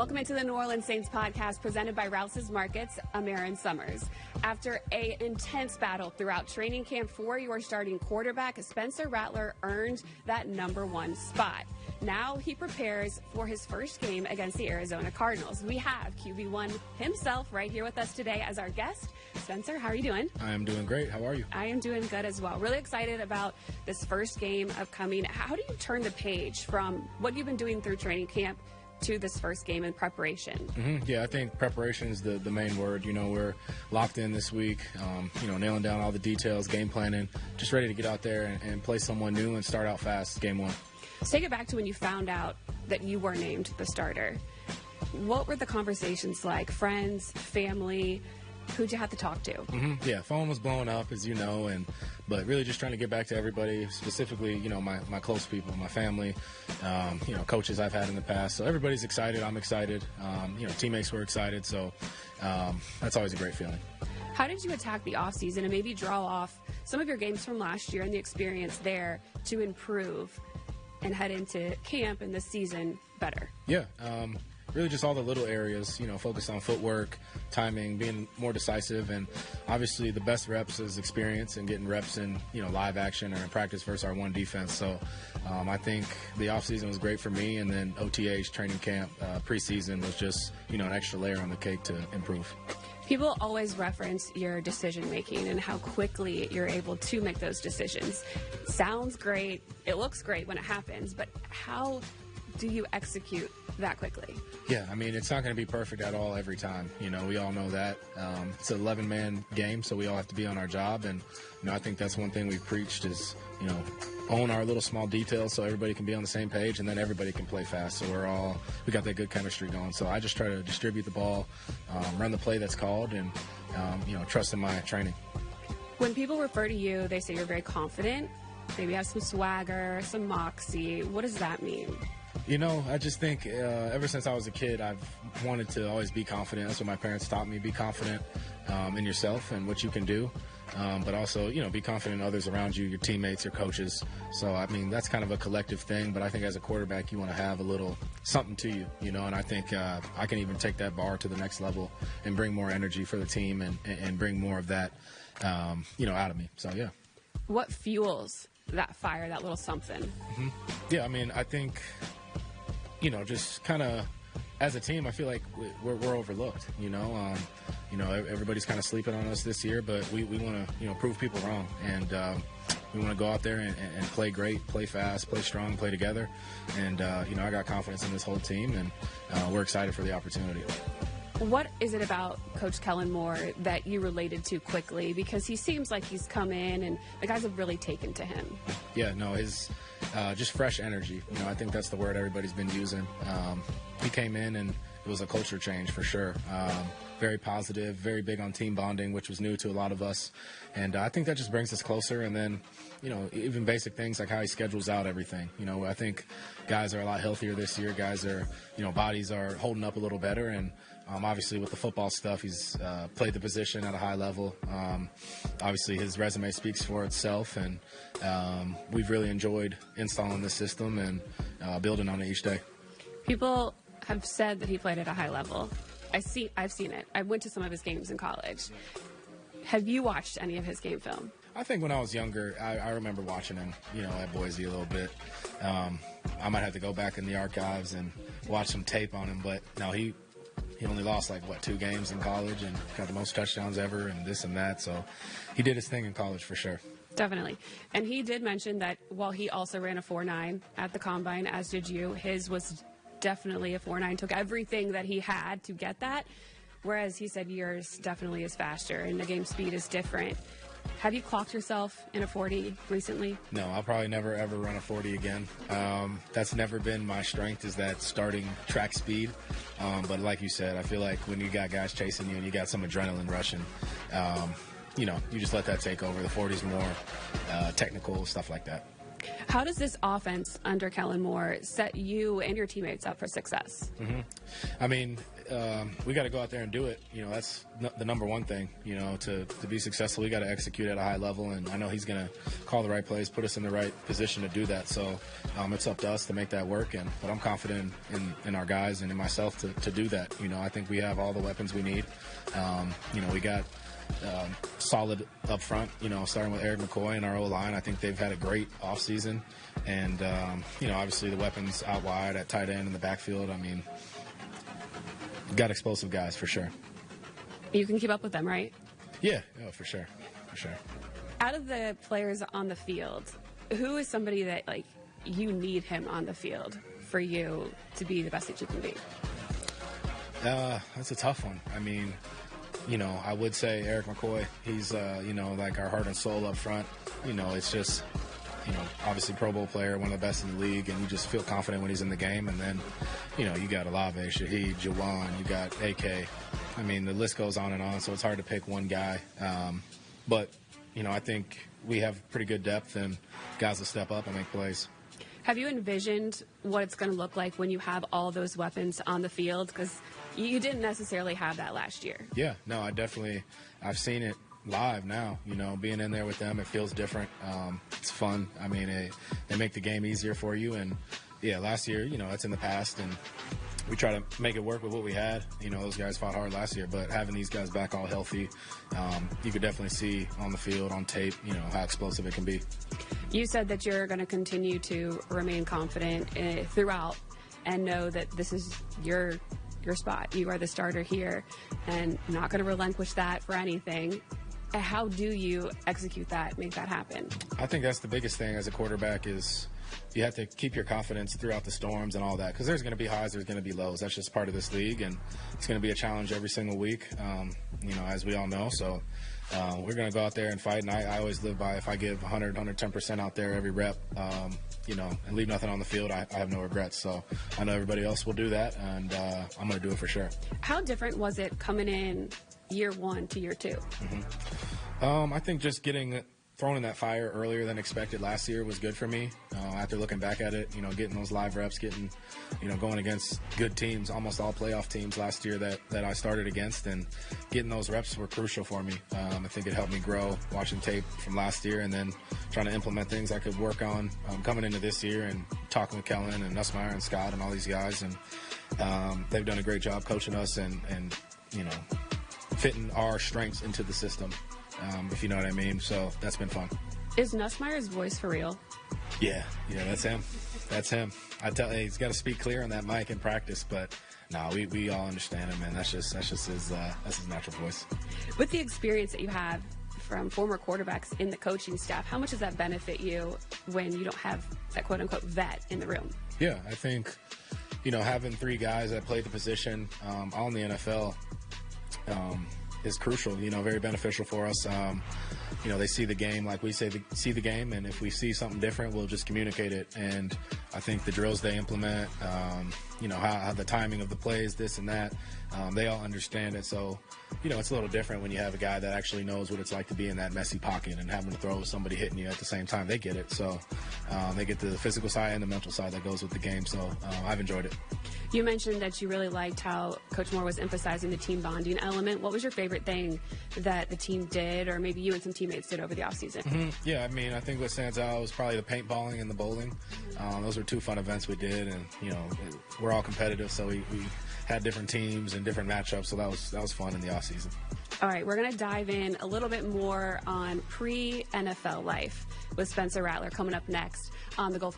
Welcome into the New Orleans Saints podcast presented by Rouse's Markets. I'm Erin Summers. After an intense battle throughout training camp for your starting quarterback, Spencer Rattler earned that #1 spot. Now he prepares for his first game against the Arizona Cardinals. We have QB1 himself right here with us today as our guest. Spencer, how are you doing? I am doing great. How are you? I am doing good as well. Really excited about this first game upcoming. How do you turn the page from what you've been doing through training camp to this first game in preparation? Yeah, I think preparation is the main word. You know, we're locked in this week, nailing down all the details, game planning, just ready to get out there and play someone new and start out fast game one. Let's take it back to when you found out that you were named the starter. What were the conversations like? Friends, family? Who'd you have to talk to? Yeah, phone was blowing up, as you know, but really just trying to get back to everybody, specifically, my close people, my family, coaches I've had in the past. So everybody's excited. I'm excited. Teammates were excited. So that's always a great feeling. How did you attack the offseason and maybe draw off some of your games from last year and the experience there to improve and head into camp and this season better? Yeah. Really just all the little areas, focus on footwork, timing, being more decisive, and obviously the best reps is experience and getting reps in, live action or in practice versus our one defense. So I think the offseason was great for me, and then OTAs, training camp, preseason was just, an extra layer on the cake to improve. People always reference your decision-making and how quickly you're able to make those decisions. Sounds great. It looks great when it happens, but how do you execute that quickly? Yeah, I mean, it's not going to be perfect at all every time. We all know that. It's an 11-man game, so we all have to be on our job. And, I think that's one thing we've preached is, own our little small details so everybody can be on the same page and then everybody can play fast. So we got that good chemistry going. So I just try to distribute the ball, run the play that's called, and, trust in my training. When people refer to you, they say you're very confident. Maybe you have some swagger, some moxie. What does that mean? I just think ever since I was a kid, I've wanted to always be confident. That's what my parents taught me. Be confident in yourself and what you can do, but also, be confident in others around you, your teammates, your coaches. So, I mean, that's kind of a collective thing, but I think as a quarterback, you want to have a little something to you, and I think I can even take that bar to the next level and bring more energy for the team and bring more of that, out of me. So, yeah. What fuels that fire, that little something? Yeah, I mean, I think just kind of as a team, I feel like we're overlooked. Everybody's kind of sleeping on us this year, but we want to prove people wrong, and we want to go out there and play great, play fast, play strong, play together. And I got confidence in this whole team, and we're excited for the opportunity. What is it about Coach Kellen Moore that you related to quickly? Because he seems like he's come in and the guys have really taken to him. Yeah, no, his just fresh energy. I think that's the word everybody's been using. He came in and it was a culture change for sure. Very positive, very big on team bonding, which was new to a lot of us. And I think that just brings us closer. And then, even basic things like how he schedules out everything. I think guys are a lot healthier this year. Guys are, bodies are holding up a little better. And obviously with the football stuff, he's played the position at a high level. Obviously his resume speaks for itself. And we've really enjoyed installing this system and building on it each day. People have said that he played at a high level. I've seen it. I went to some of his games in college. Have you watched any of his game film? I think when I was younger, I remember watching him, at Boise a little bit. I might have to go back in the archives and watch some tape on him, but no, he only lost 2 games in college and got the most touchdowns ever and this and that. So he did his thing in college for sure. Definitely. And he did mention that while he also ran a 4.9 at the Combine, as did you, his was definitely a 4.9, took everything that he had to get that, whereas he said yours definitely is faster and the game speed is different. Have you clocked yourself in a 40 recently? No, I'll probably never ever run a 40 again. That's never been my strength, is that starting track speed. But like you said, I feel like when you got guys chasing you and you got some adrenaline rushing, you just let that take over. The 40's more technical, stuff like that. How does this offense under Kellen Moore set you and your teammates up for success? I mean, we got to go out there and do it. That's the number one thing. To be successful, we got to execute at a high level, and I know he's going to call the right plays, put us in the right position to do that. So it's up to us to make that work. But I'm confident in our guys and in myself to do that. I think we have all the weapons we need. We got solid up front, starting with Eric McCoy and our O-line. I think they've had a great offseason. And, obviously the weapons out wide at tight end in the backfield. I mean, got explosive guys for sure. You can keep up with them, right? Yeah, for sure. For sure. Out of the players on the field, who is somebody that, you need him on the field for you to be the best that you can be? That's a tough one. I mean, I would say Eric McCoy. He's, like our heart and soul up front. It's just, obviously Pro Bowl player, one of the best in the league, and you just feel confident when he's in the game. And then, you got Olave, Shaheed, Jawan, you got AK. I mean, the list goes on and on, so it's hard to pick one guy. But, I think we have pretty good depth and guys will step up and make plays. Have you envisioned what it's going to look like when you have all those weapons on the field? Because you didn't necessarily have that last year. Yeah, no, I've seen it live now. Being in there with them, it feels different. It's fun. I mean, they make the game easier for you. And, yeah, last year, that's in the past. And we try to make it work with what we had. Those guys fought hard last year. But having these guys back all healthy, you could definitely see on the field, on tape, how explosive it can be. You said that you're going to continue to remain confident throughout and know that this is your spot. You are the starter here and not going to relinquish that for anything. How do you execute that, make that happen? I think that's the biggest thing as a quarterback is you have to keep your confidence throughout the storms and all that, because there's going to be highs, there's going to be lows. That's just part of this league, and it's going to be a challenge every single week, as we all know. So we're going to go out there and fight, and I always live by if I give 100, 110% out there every rep, and leave nothing on the field, I have no regrets. So I know everybody else will do that, and I'm going to do it for sure. How different was it coming in year one to year two? I think just getting thrown in that fire earlier than expected last year was good for me. After looking back at it, getting those live reps, getting, going against good teams, almost all playoff teams last year that I started against, and getting those reps were crucial for me. I think it helped me grow watching tape from last year and then trying to implement things I could work on coming into this year and talking with Kellen and Nussmeier and Scott and all these guys. And they've done a great job coaching us and fitting our strengths into the system. If you know what I mean. So that's been fun. Is Nussmeier's voice for real? Yeah, that's him. That's him. I tell you, he's got to speak clear on that mic in practice, but no, we all understand him, man. That's just his natural voice. With the experience that you have from former quarterbacks in the coaching staff, how much does that benefit you when you don't have that quote unquote vet in the room? Yeah, I think having three guys that played the position all in the NFL. Is crucial, very beneficial for us. They see the game like we see the game, and if we see something different, we'll just communicate it. And I think the drills they implement, how the timing of the plays, this and that, they all understand it. So, it's a little different when you have a guy that actually knows what it's like to be in that messy pocket and having to throw with somebody hitting you at the same time. They get it. So they get the physical side and the mental side that goes with the game. So I've enjoyed it. You mentioned that you really liked how Coach Moore was emphasizing the team bonding element. What was your favorite thing that the team did, or maybe you and some teammates did over the offseason? Yeah, I mean, I think what stands out was probably the paintballing and the bowling. Those were two fun events we did, and we're all competitive, so we had different teams and different matchups, so that was fun in the offseason. All right, we're going to dive in a little bit more on pre-NFL life with Spencer Rattler coming up next on the Gulf